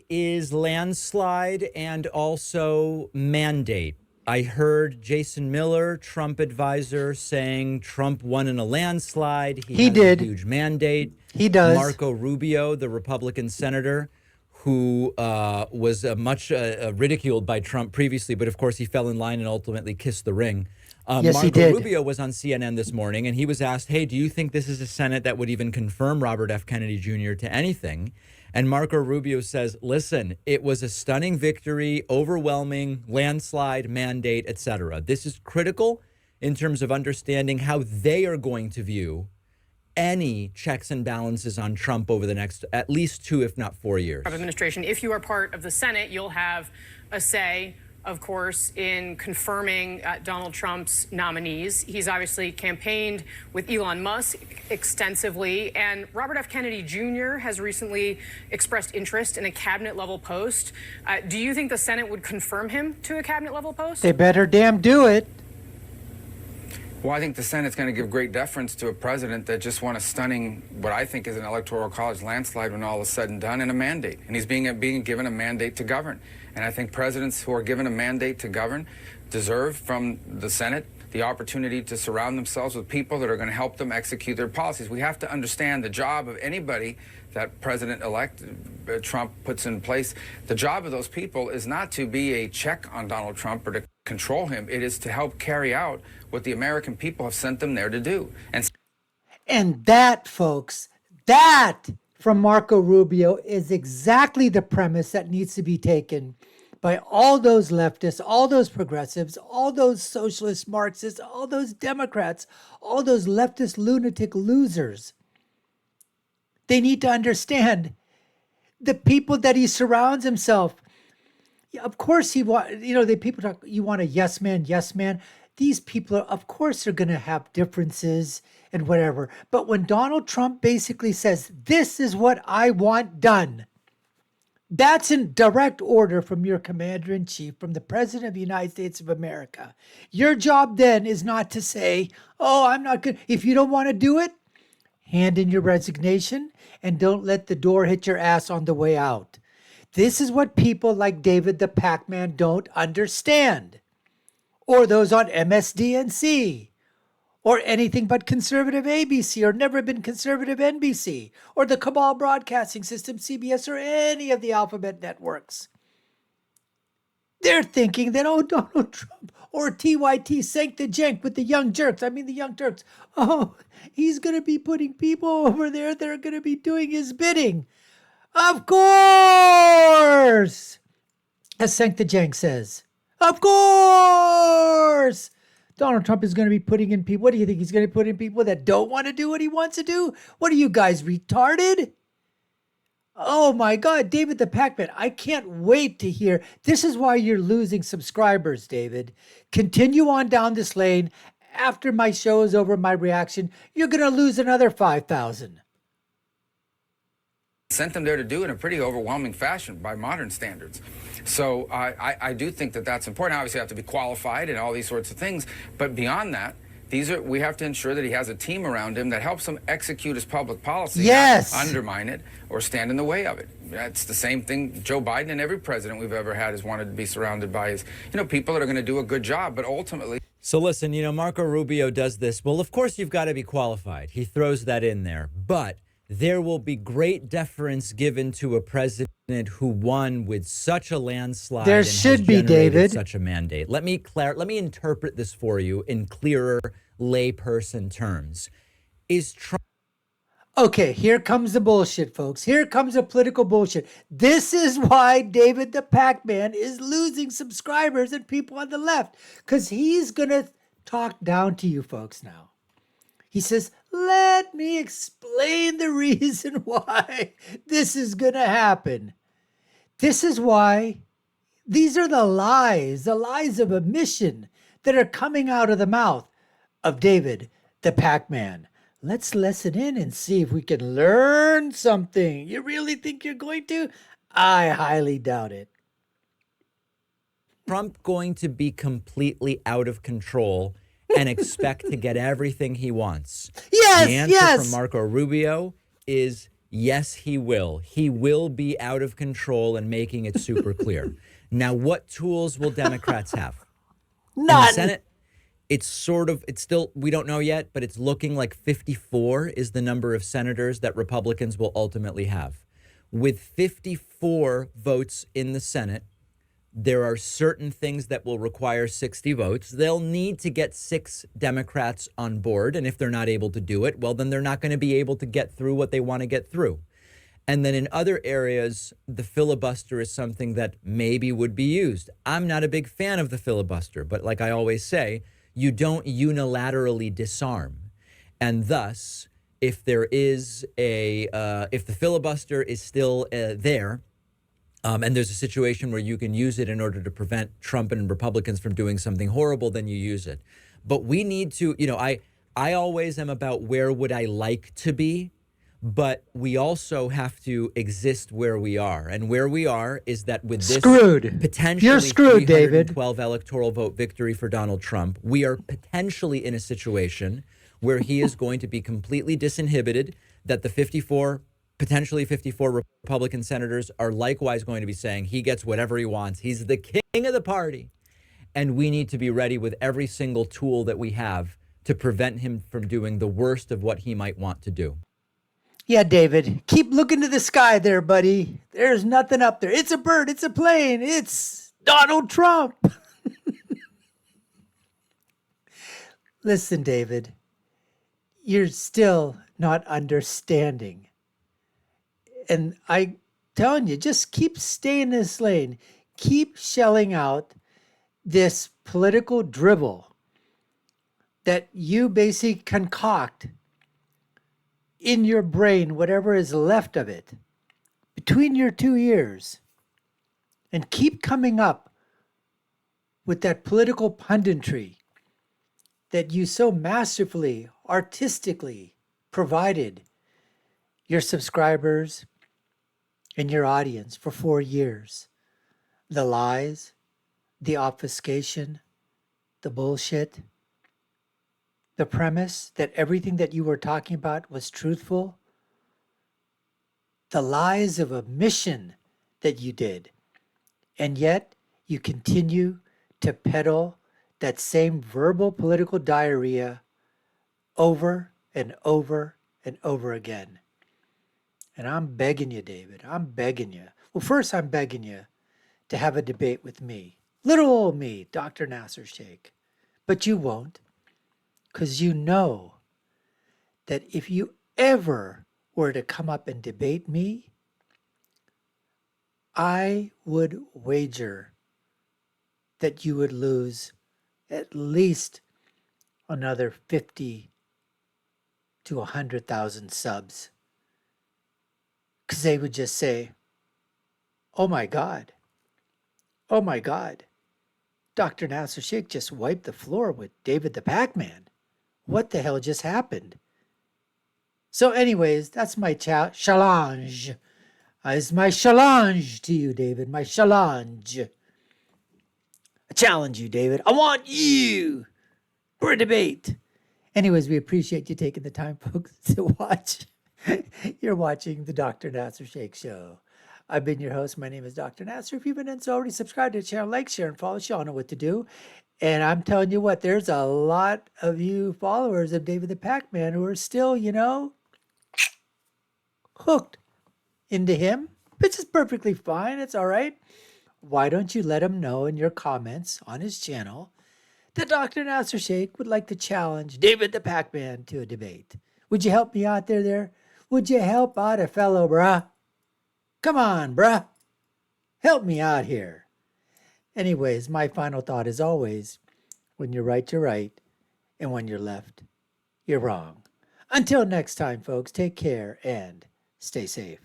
is landslide and also mandate. I heard Jason Miller, Trump advisor, saying Trump won in a landslide. He has a did. huge mandate. He does. Marco Rubio, the Republican senator, who was much ridiculed by Trump previously, but of course he fell in line and ultimately kissed the ring. Yes, he Marco did. Rubio was on CNN this morning, and he was asked, hey, do you think this is a Senate that would even confirm Robert F. Kennedy Jr. to anything? And Marco Rubio says, listen, it was a stunning victory, overwhelming, landslide, mandate, etc. This is critical in terms of understanding how they are going to view any checks and balances on Trump over the next at least 2, if not 4 years. Administration, if you are part of the Senate, you'll have a say, of course, in confirming Donald Trump's nominees. He's obviously campaigned with Elon Musk extensively, and Robert F. Kennedy Jr. has recently expressed interest in a cabinet-level post. Do you think the Senate would confirm him to a cabinet-level post? They better damn do it. Well, I think the Senate's going to give great deference to a president that just won a stunning, what I think is an electoral college landslide when all is said and done, and a mandate. And he's being given a mandate to govern. And I think presidents who are given a mandate to govern deserve from the Senate the opportunity to surround themselves with people that are going to help them execute their policies. We have to understand the job of anybody that President-elect Trump puts in place. The job of those people is not to be a check on Donald Trump or to control him. It is to help carry out what the American people have sent them there to do. And that, folks, that from Marco Rubio is exactly the premise that needs to be taken by all those leftists, all those progressives, all those socialist Marxists, all those Democrats, all those leftist lunatic losers. They need to understand the people that he surrounds himself. Of course, people talk, you want a yes man, yes man. These people, of course, are going to have differences and whatever. But when Donald Trump basically says, this is what I want done, that's in direct order from your commander-in-chief, from the President of the United States of America. Your job then is not to say, oh, I'm not good. If you don't want to do it, hand in your resignation and don't let the door hit your ass on the way out. This is what people like David the Pakman don't understand. Or those on MSDNC. Or anything but conservative ABC, or never been conservative NBC, or the Cabal Broadcasting System, CBS, or any of the alphabet networks. They're thinking that, oh, Donald Trump or TYT sank the jank with the young Turks. Oh, he's going to be putting people over there that are going to be doing his bidding. Of course, as Sank the Jank says. Of course. Donald Trump is going to be putting in people. What do you think? He's going to put in people that don't want to do what he wants to do? What are you guys, retarded? Oh my God, David the Pakman, I can't wait to hear. This is why you're losing subscribers, David. Continue on down this lane. After my show is over, my reaction, you're going to lose another 5,000. Sent them there to do in a pretty overwhelming fashion by modern standards. So I do think that that's important. Obviously, you have to be qualified and all these sorts of things. But beyond that, we have to ensure that he has a team around him that helps him execute his public policy, yes, not undermine it or stand in the way of it. That's the same thing Joe Biden and every president we've ever had has wanted to be surrounded by his, people that are going to do a good job, but ultimately. So listen, Marco Rubio does this. Well, of course, you've got to be qualified. He throws that in there. But there will be great deference given to a president who won with such a landslide. There and should be, David. Such a mandate. Let me interpret this for you in clearer layperson terms. Is Trump? Okay, here comes the bullshit, folks. Here comes the political bullshit. This is why David the Pakman is losing subscribers and people on the left, because he's going to talk down to you folks now. He says, let me explain the reason why this is going to happen. This is why these are the lies of omission that are coming out of the mouth of David the Pakman. Let's listen in and see if we can learn something. You really think you're going to? I highly doubt it. Trump going to be completely out of control and expect to get everything he wants? Yes, the answer from Marco Rubio is Yes, he will. He will be out of control and making it super clear. Now, what tools will Democrats have? In the None. Senate, it's still, we don't know yet, but it's looking like 54 is the number of senators that Republicans will ultimately have. With 54 votes in the Senate, there are certain things that will require 60 votes. They'll need to get 6 Democrats on board. And if they're not able to do it, well, then they're not going to be able to get through what they want to get through. And then in other areas, the filibuster is something that maybe would be used. I'm not a big fan of the filibuster, but like I always say, you don't unilaterally disarm. And thus, if there is if the filibuster is still there, and there's a situation where you can use it in order to prevent Trump and Republicans from doing something horrible, then you use it. But we need to, I always am about where would I like to be, but we also have to exist where we are. And where we are is that with this Screwed. potentially You're screwed, David. 312 electoral vote victory for Donald Trump, we are potentially in a situation where he is going to be completely disinhibited, that the potentially 54 Republican senators are likewise going to be saying he gets whatever he wants. He's the king of the party. And we need to be ready with every single tool that we have to prevent him from doing the worst of what he might want to do. Yeah, David, keep looking to the sky there, buddy. There's nothing up there. It's a bird. It's a plane. It's Donald Trump. Listen, David, you're still not understanding. And I'm telling you, just keep staying in this lane. Keep shelling out this political dribble that you basically concoct in your brain, whatever is left of it, between your 2 ears. And keep coming up with that political punditry that you so masterfully, artistically provided your subscribers and your audience for 4 years. The lies, the obfuscation, the bullshit, the premise that everything that you were talking about was truthful, the lies of omission that you did, and yet you continue to peddle that same verbal political diarrhea over and over and over again. And I'm begging you, David, I'm begging you. Well, first I'm begging you to have a debate with me, little old me, Dr. Nasir Shaikh. But you won't, because you know that if you ever were to come up and debate me, I would wager that you would lose at least another 50 to 100,000 subs. Because they would just say, oh my God, Dr. Nasir Shaikh just wiped the floor with David the Pakman. What the hell just happened? So anyways, that's my challenge. It's my challenge to you, David, my challenge. I challenge you, David. I want you for a debate. Anyways, we appreciate you taking the time, folks, to watch. You're watching the Dr. Nasir Shaikh Show. I've been your host. My name is Dr. Nasir. If you've been so already, subscribe to the channel, like, share, and follow. Y'all know what to do. And I'm telling you what, there's a lot of you followers of David the Pakman who are still, hooked into him, which is perfectly fine. It's all right. Why don't you let him know in your comments on his channel that Dr. Nasir Shaikh would like to challenge David the Pakman to a debate? Would you help me out there? Would you help out a fellow, bruh? Come on, bruh. Help me out here. Anyways, my final thought is always, when you're right, you're right. And when you're left, you're wrong. Until next time, folks, take care and stay safe.